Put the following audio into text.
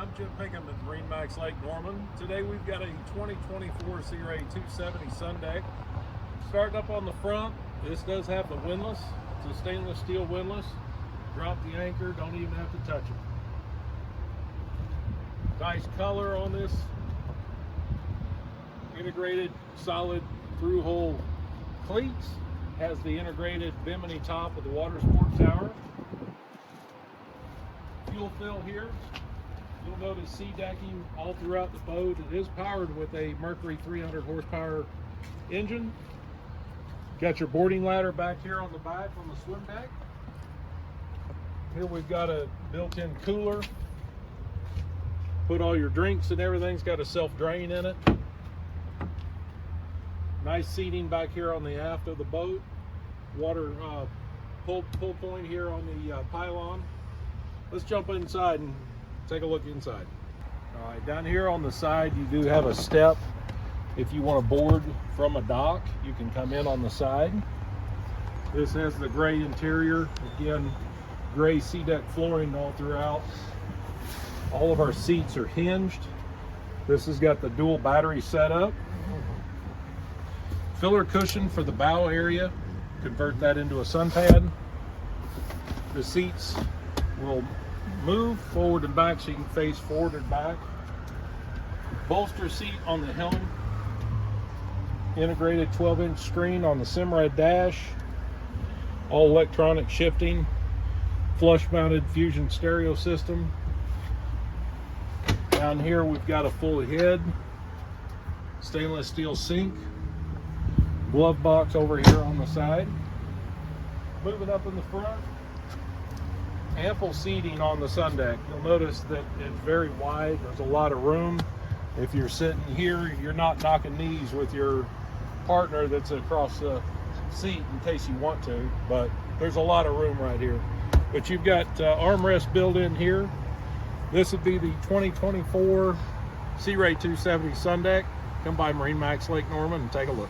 I'm Jim Pinkham at MarineMax Lake Norman. Today we've got a 2024 Sea Ray 270 Sun Deck. Starting up on the front, this does have the windlass. It's a stainless steel windlass. Drop the anchor, don't even have to touch it. Nice color on this. Integrated solid through hole cleats. Has the integrated bimini top of the water sport tower. Fuel fill here. You'll notice sea decking all throughout the boat. It is powered with a Mercury 300 horsepower engine. Got your boarding ladder back here on the back on the swim deck. Here we've got a built-in cooler. Put all your drinks and everything's got a self-drain in it. Nice seating back here on the aft of the boat. Water pull point here on the pylon. Let's jump inside and take a look inside. All right, down here on the side, you do have a step. If you want to board from a dock, you can come in on the side. This has the gray interior. Again, gray sea deck flooring all throughout. All of our seats are hinged. This has got the dual battery setup. Filler cushion for the bow area. Convert that into a sun pad. The seats will move forward and back so you can face forward and back. Bolster seat on the helm. Integrated 12-inch screen on the Simrad dash. All electronic shifting. Flush mounted Fusion stereo system. Down here we've got a full head. Stainless steel sink. Glove box over here on the side. Moving up in the front. Ample seating on the sun deck. You'll notice that it's very wide. There's a lot of room. If you're sitting here, you're not knocking knees with your partner that's across the seat in case you want to, but there's a lot of room right here. But you've got armrest built in here. This would be the 2024 Sea Ray 270 Sun Deck. Come by MarineMax Lake Norman and take a look.